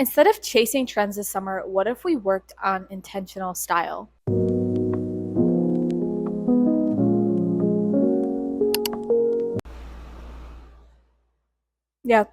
Instead of chasing trends this summer, what if we worked on intentional style? Yeah.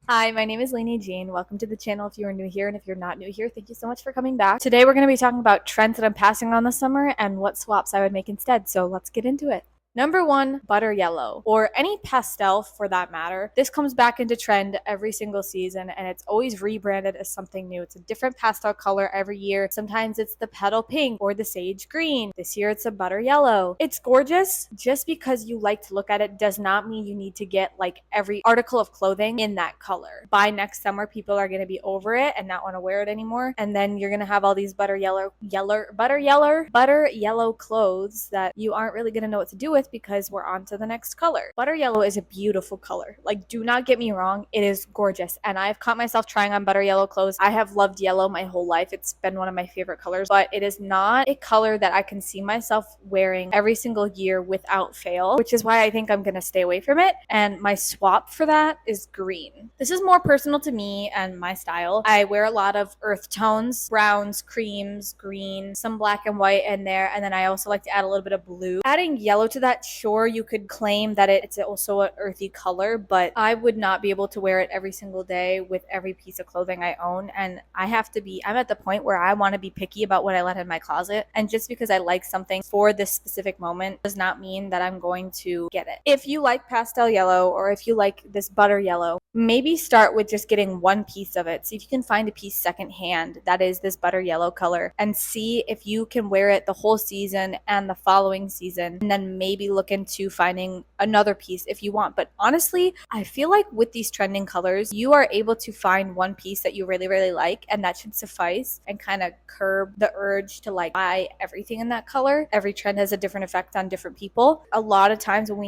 Hi, my name is Lainey Jean. Welcome to the channel if you are new here, and if you're not new here, thank you so much for coming back. Today we're going to be talking about trends that I'm passing on this summer and what swaps I would make instead, so let's get into it. Number one, butter yellow, or any pastel for that matter. This comes back into trend every single season, and it's always rebranded as something new. It's a different pastel color every year. Sometimes it's the petal pink or the sage green. This year it's a butter yellow. It's gorgeous. Just because you like to look at it does not mean you need to get like every article of clothing in that color. By next summer, people are going to be over it and not want to wear it anymore. And then you're going to have all these butter yellow clothes that you aren't really going to know what to do with, because we're on to the next color. Butter yellow is a beautiful color. Like, do not get me wrong, it is gorgeous. And I've caught myself trying on butter yellow clothes. I have loved yellow my whole life. It's been one of my favorite colors, but it is not a color that I can see myself wearing every single year without fail, which is why I think I'm going to stay away from it. And my swap for that is green. This is more personal to me and my style. I wear a lot of earth tones, browns, creams, green, some black and white in there, and then I also like to add a little bit of blue. Adding yellow to that, sure, you could claim that it's also an earthy color, but I would not be able to wear it every single day with every piece of clothing I own. And I'm at the point where I want to be picky about what I let in my closet. And just because I like something for this specific moment does not mean that I'm going to get it. If you like pastel yellow, or if you like this butter yellow, maybe start with just getting one piece of it. See if you can find a piece secondhand that is this butter yellow color, and see if you can wear it the whole season and the following season, and then maybe look into finding another piece if you want. But honestly, I feel like with these trending colors, you are able to find one piece that you really, really like, and that should suffice and kind of curb the urge to like buy everything in that color. Every trend has a different effect on different people. A lot of times when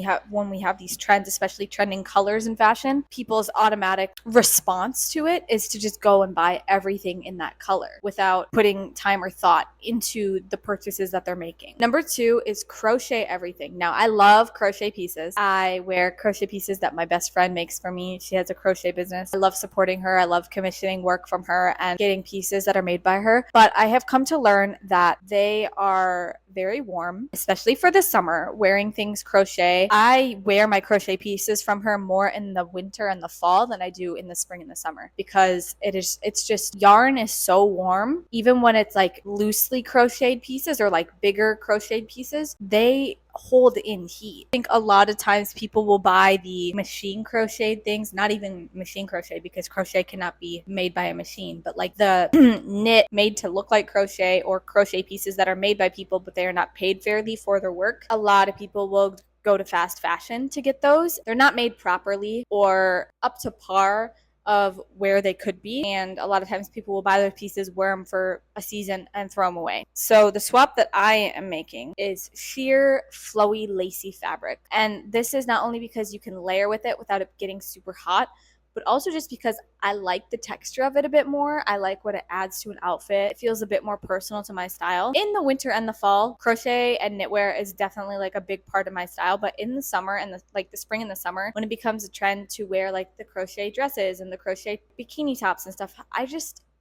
we have these trends, especially trending colors in fashion, people's automatic response to it is to just go and buy everything in that color without putting time or thought into the purchases that they're making. Number two is crochet everything. Now, I love crochet pieces. I wear crochet pieces that my best friend makes for me. She has a crochet business. I love supporting her. I love commissioning work from her and getting pieces that are made by her. But I have come to learn that they are very warm, especially for the summer, wearing things crochet. I wear my crochet pieces from her more in the winter and the fall than I do in the spring and the summer, because it's just, yarn is so warm. Even when it's like loosely crocheted pieces or like bigger crocheted pieces, they hold in heat. I think a lot of times people will buy the machine crocheted things, not even machine crochet, because crochet cannot be made by a machine, but like the knit made to look like crochet, or crochet pieces that are made by people but they are not paid fairly for their work. A lot of people will go to fast fashion to get those. They're not made properly or up to par of where they could be, and a lot of times people will buy those pieces, wear them for a season, and throw them away. So the swap that I am making is sheer flowy lacy fabric, and this is not only because you can layer with it without it getting super hot, but also just because I like the texture of it a bit more. I like what it adds to an outfit. It feels a bit more personal to my style. In the winter and the fall, crochet and knitwear is definitely like a big part of my style, but in the summer and the spring and the summer, when it becomes a trend to wear like the crochet dresses and the crochet bikini tops and stuff,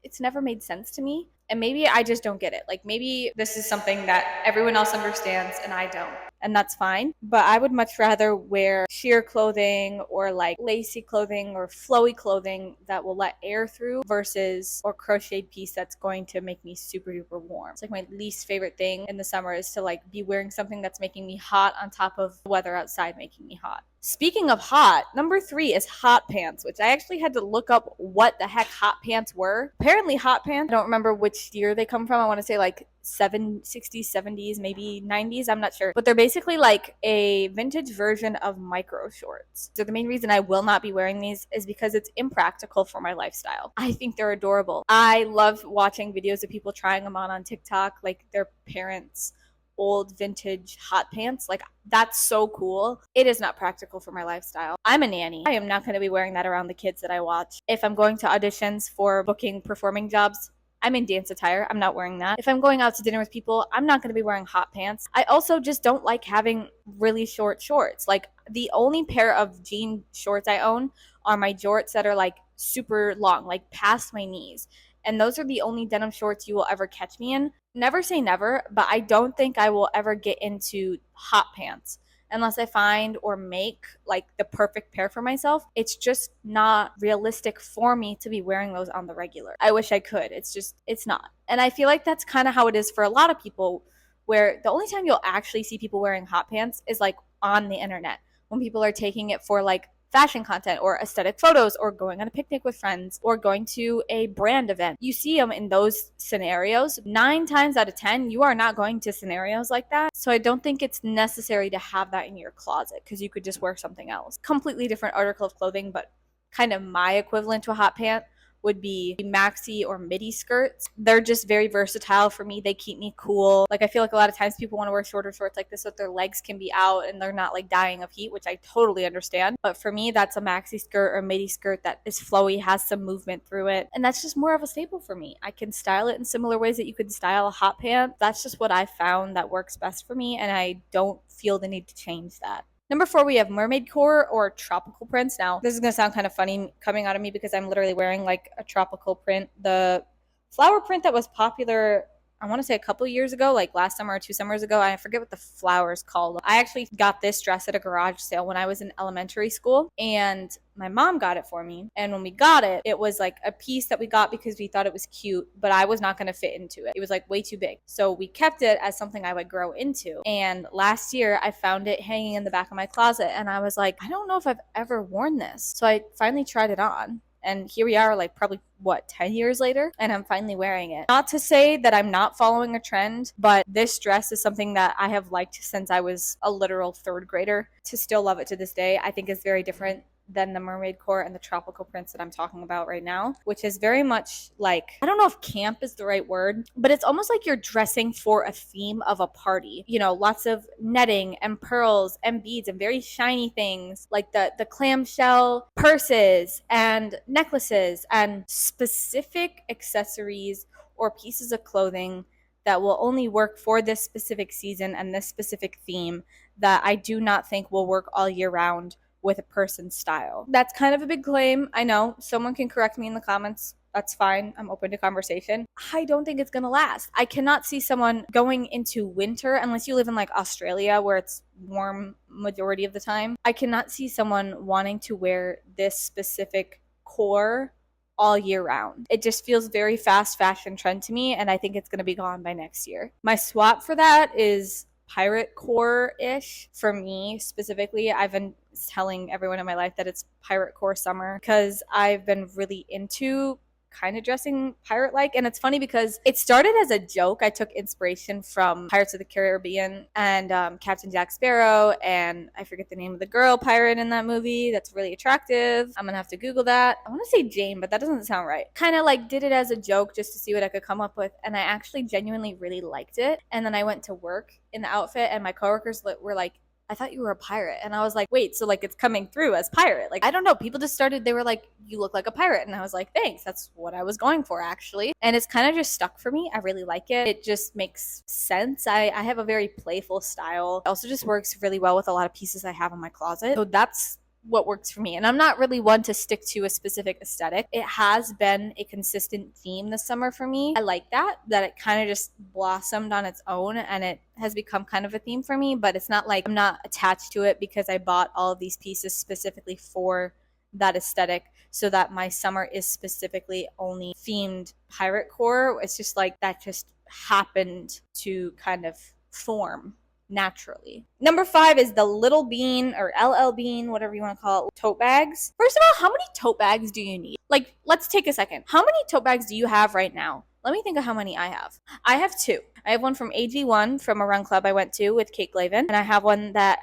it's never made sense to me. And maybe I just don't get it. Like, maybe this is something that everyone else understands and I don't. And that's fine. But I would much rather wear sheer clothing or like lacy clothing or flowy clothing that will let air through, or crocheted piece that's going to make me super duper warm. It's like my least favorite thing in the summer is to like be wearing something that's making me hot on top of the weather outside making me hot. Speaking of hot, number three is hot pants, which I actually had to look up what the heck hot pants were. Apparently hot pants, I don't remember which year they come from. I want to say like 60s, 70s, maybe 90s. I'm not sure. But they're basically like a vintage version of micro shorts. So the main reason I will not be wearing these is because it's impractical for my lifestyle. I think they're adorable. I love watching videos of people trying them on TikTok, like their parents' old vintage hot pants. Like, that's so cool. It is not practical for my lifestyle. I'm a nanny. I am not going to be wearing that around the kids that I watch. If I'm going to auditions for booking performing jobs, I'm in dance attire. I'm not wearing that. If I'm going out to dinner with people, I'm not going to be wearing hot pants. I also just don't like having really short shorts. Like, the only pair of jean shorts I own are my jorts that are like super long, like past my knees. And those are the only denim shorts you will ever catch me in. Never say never, but I don't think I will ever get into hot pants unless I find or make like the perfect pair for myself. It's just not realistic for me to be wearing those on the regular. I wish I could. It's not. And I feel like that's kind of how it is for a lot of people, where the only time you'll actually see people wearing hot pants is like on the internet, when people are taking it for like fashion content or aesthetic photos or going on a picnic with friends or going to a brand event. You see them in those scenarios. 9 times out of 10, you are not going to scenarios like that. So I don't think it's necessary to have that in your closet, because you could just wear something else. Completely different article of clothing, but kind of my equivalent to a hot pant would be maxi or midi skirts. They're just very versatile for me. They keep me cool. Like, I feel like a lot of times people want to wear shorter shorts like this so that their legs can be out and they're not like dying of heat, which I totally understand. But for me, that's a maxi skirt or midi skirt that is flowy, has some movement through it. And that's just more of a staple for me. I can style it in similar ways that you could style a hot pant. That's just what I found that works best for me, and I don't feel the need to change that. Number 4, we have Mermaid Core or tropical prints. Now, this is going to sound kind of funny coming out of me because I'm literally wearing like a tropical print. The flower print that was popular, I want to say a couple years ago, like last summer or 2 summers ago, I forget what the flower is called. I actually got this dress at a garage sale when I was in elementary school, and my mom got it for me. And when we got it, it was like a piece that we got because we thought it was cute, but I was not going to fit into it. It was like way too big. So we kept it as something I would grow into. And last year I found it hanging in the back of my closet, and I was like, I don't know if I've ever worn this. So I finally tried it on. And here we are, like probably 10 years later, and I'm finally wearing it. Not to say that I'm not following a trend, but this dress is something that I have liked since I was a literal 3rd grader. To still love it to this day, I think is very different than the Mermaid Core and the tropical prints that I'm talking about right now, which is very much like, I don't know if camp is the right word, but it's almost like you're dressing for a theme of a party. You know, lots of netting and pearls and beads and very shiny things like the clamshell purses and necklaces and specific accessories or pieces of clothing that will only work for this specific season and this specific theme, that I do not think will work all year round with a person's style. That's kind of a big claim. I know. Someone can correct me in the comments. That's fine. I'm open to conversation. I don't think it's going to last. I cannot see someone going into winter, unless you live in like Australia where it's warm majority of the time. I cannot see someone wanting to wear this specific core all year round. It just feels very fast fashion trend to me, and I think it's going to be gone by next year. My swap for that is pirate core-ish. For me specifically, I've been telling everyone in my life that it's pirate core summer because I've been really into kind of dressing pirate-like. And it's funny because it started as a joke. I took inspiration from Pirates of the Caribbean and Captain Jack Sparrow, and I forget the name of the girl pirate in that movie that's really attractive. I'm gonna have to Google that. I want to say Jane, but that doesn't sound right. Kind of like did it as a joke just to see what I could come up with, and I actually genuinely really liked it. And then I went to work in the outfit, and my coworkers were like, I thought you were a pirate. And I was like, wait, so like it's coming through as pirate. Like, I don't know. People just started, they were like, you look like a pirate. And I was like, thanks. That's what I was going for, actually. And it's kind of just stuck for me. I really like it. It just makes sense. I have a very playful style. It also just works really well with a lot of pieces I have in my closet. So that's what works for me. And I'm not really one to stick to a specific aesthetic. It has been a consistent theme this summer for me. I like that it kind of just blossomed on its own and it has become kind of a theme for me, but it's not like I'm not attached to it because I bought all of these pieces specifically for that aesthetic, so that my summer is specifically only themed pirate core. It's just like that just happened to kind of form naturally. Number 5 is the Little Bean or LL Bean, whatever you want to call it, tote bags. First of all, how many tote bags do you need? Like, let's take a second. How many tote bags do you have right now? Let me think of how many I have. I have 2. I have one from AG1 from a run club I went to with Kate Glavin. And I have one that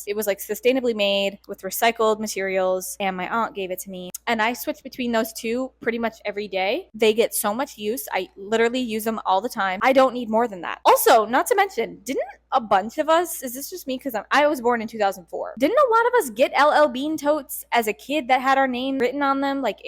it was like sustainably made with recycled materials, and my aunt gave it to me. And I switch between those 2 pretty much every day. They get so much use. I literally use them all the time. I don't need more than that. Also, not to mention, didn't a bunch of us, is this just me because I was born in 2004, didn't a lot of us get LL Bean totes as a kid that had our name written on them, like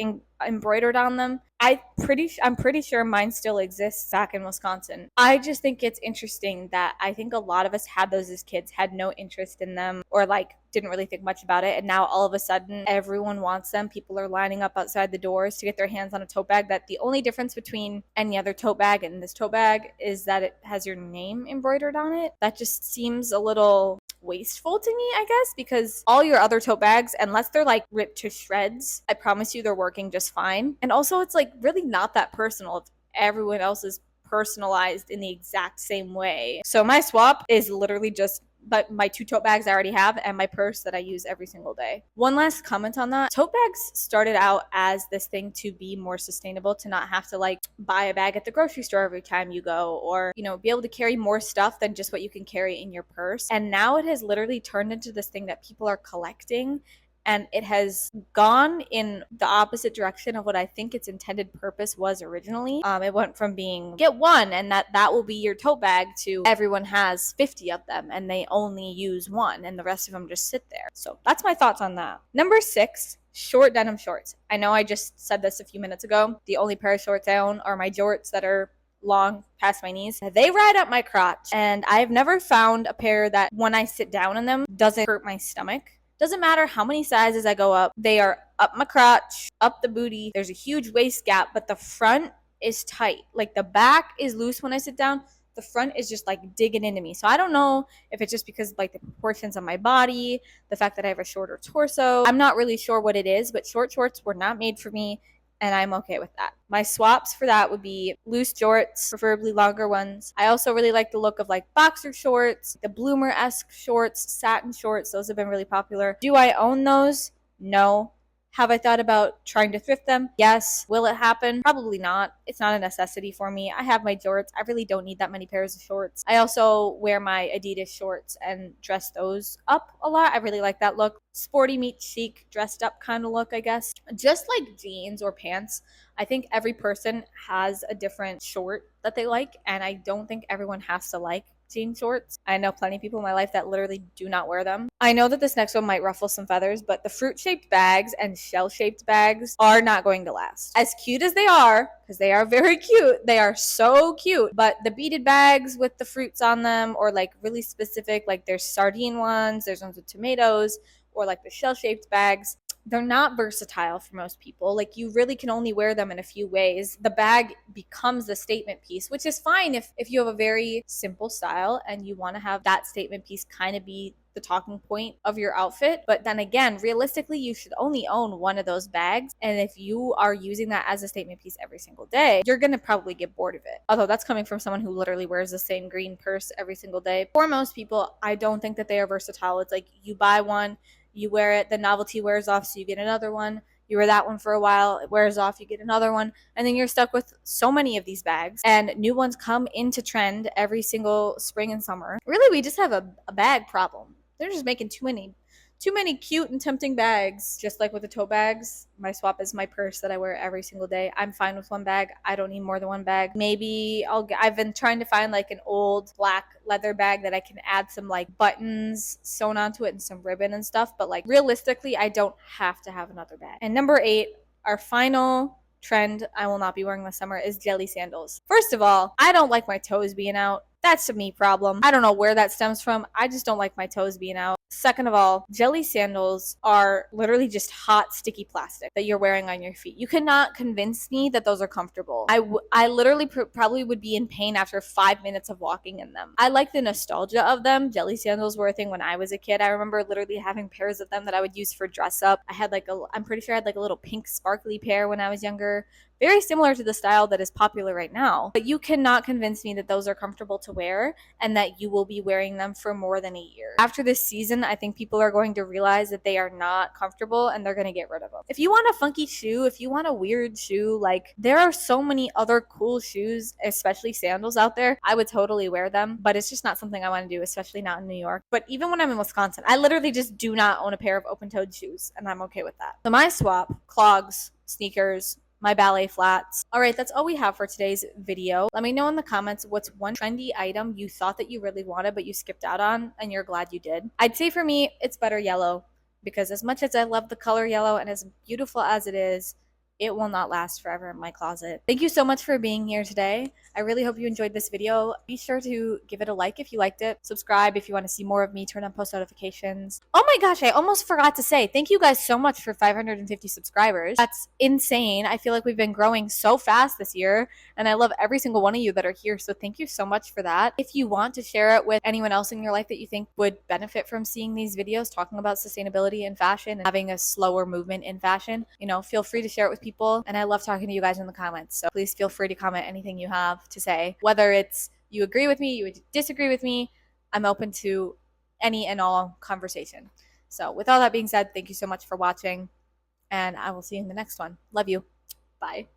embroidered on them? I'm pretty sure mine still exists back in Wisconsin. I just think it's interesting that I think a lot of us had those as kids, had no interest in them, or like didn't really think much about it, and now all of a sudden everyone wants them. People are lining up outside the doors to get their hands on a tote bag. That the only difference between any other tote bag and this tote bag is that it has your name embroidered on it. That just seems a little wasteful to me, I guess, because all your other tote bags, unless they're like ripped to shreds, I promise you they're working just fine. And also, it's like really not that personal if everyone else is personalized in the exact same way. So my swap is literally just but my 2 tote bags I already have and my purse that I use every single day. One last comment on that. Tote bags started out as this thing to be more sustainable, to not have to like buy a bag at the grocery store every time you go, or, you know, be able to carry more stuff than just what you can carry in your purse. And now it has literally turned into this thing that people are collecting, and it has gone in the opposite direction of what I think its intended purpose was originally. It went from being get one and that will be your tote bag to everyone has 50 of them and they only use one and the rest of them just sit there. So that's my thoughts on that. Number 6, short denim shorts. I know I just said this a few minutes ago. The only pair of shorts I own are my jorts that are long past my knees. They ride up my crotch, and I've never found a pair that when I sit down in them doesn't hurt my stomach. Doesn't matter how many sizes I go up, they are up my crotch, up the booty. There's a huge waist gap, but the front is tight. Like the back is loose when I sit down. The front is just like digging into me. So I don't know if it's just because like the proportions of my body, the fact that I have a shorter torso. I'm not really sure what it is, but short shorts were not made for me, and I'm okay with that. My swaps for that would be loose jorts, preferably longer ones. I also really like the look of like boxer shorts, the bloomer-esque shorts, satin shorts. Those have been really popular. Do I own those? No. Have I thought about trying to thrift them? Yes. Will it happen? Probably not. It's not a necessity for me. I have my jorts. I really don't need that many pairs of shorts. I also wear my Adidas shorts and dress those up a lot. I really like that look. Sporty meets chic, dressed up kind of look, I guess. Just like jeans or pants, I think every person has a different short that they like, and I don't think everyone has to like jean shorts. I know plenty of people in my life that literally do not wear them. I know that this next one might ruffle some feathers, but the fruit-shaped bags and shell-shaped bags are not going to last. As cute as they are, because they are very cute, they are so cute, but the beaded bags with the fruits on them, or like really specific, like there's sardine ones, there's ones with tomatoes, or like the shell-shaped bags, they're not versatile for most people. Like you really can only wear them in a few ways. The bag becomes the statement piece, which is fine if you have a very simple style and you want to have that statement piece kind of be the talking point of your outfit. But then again, realistically, you should only own one of those bags. And if you are using that as a statement piece every single day, you're going to probably get bored of it. Although that's coming from someone who literally wears the same green purse every single day. For most people, I don't think that they are versatile. It's like you buy one, you wear it, the novelty wears off, so you get another one. You wear that one for a while, it wears off, you get another one, and then you're stuck with so many of these bags. And new ones come into trend every single spring and summer. Really, we just have a bag problem. They're just making too many cute and tempting bags. Just like with the tote bags, my swap is my purse that I wear every single day. I'm fine with one bag. I don't need more than one bag. Maybe I've been trying to find like an old black leather bag that I can add some like buttons sewn onto it and some ribbon and stuff. But like realistically, I don't have to have another bag. And number 8, our final trend I will not be wearing this summer is jelly sandals. First of all, I don't like my toes being out. That's a me problem. I don't know where that stems from. I just don't like my toes being out. Second of all, jelly sandals are literally just hot, sticky plastic that you're wearing on your feet. You cannot convince me that those are comfortable. I literally probably would be in pain after 5 minutes of walking in them. I like the nostalgia of them. Jelly sandals were a thing when I was a kid. I remember literally having pairs of them that I would use for dress up. I'm pretty sure I had like a little pink sparkly pair when I was younger. Very similar to the style that is popular right now. But you cannot convince me that those are comfortable to wear and that you will be wearing them for more than a year. After this season, I think people are going to realize that they are not comfortable and they're going to get rid of them. If you want a funky shoe, if you want a weird shoe, like there are so many other cool shoes, especially sandals out there. I would totally wear them, but it's just not something I want to do, especially not in New York. But even when I'm in Wisconsin, I literally just do not own a pair of open-toed shoes, and I'm okay with that. So my swap, clogs, sneakers, my ballet flats. All right, that's all we have for today's video. Let me know in the comments what's one trendy item you thought that you really wanted but you skipped out on and you're glad you did. I'd say for me, it's butter yellow, because as much as I love the color yellow and as beautiful as it is, it will not last forever in my closet. Thank you so much for being here today. I really hope you enjoyed this video. Be sure to give it a like if you liked it. Subscribe if you want to see more of me. Turn on post notifications. Oh my gosh, I almost forgot to say thank you guys so much for 550 subscribers. That's insane. I feel like we've been growing so fast this year, and I love every single one of you that are here. So thank you so much for that. If you want to share it with anyone else in your life that you think would benefit from seeing these videos talking about sustainability in fashion and having a slower movement in fashion, feel free to share it with people. And I love talking to you guys in the comments. So please feel free to comment anything you have to say, whether it's you agree with me, you disagree with me. I'm open to any and all conversation. So with all that being said, thank you so much for watching, and I will see you in the next one. Love you. Bye.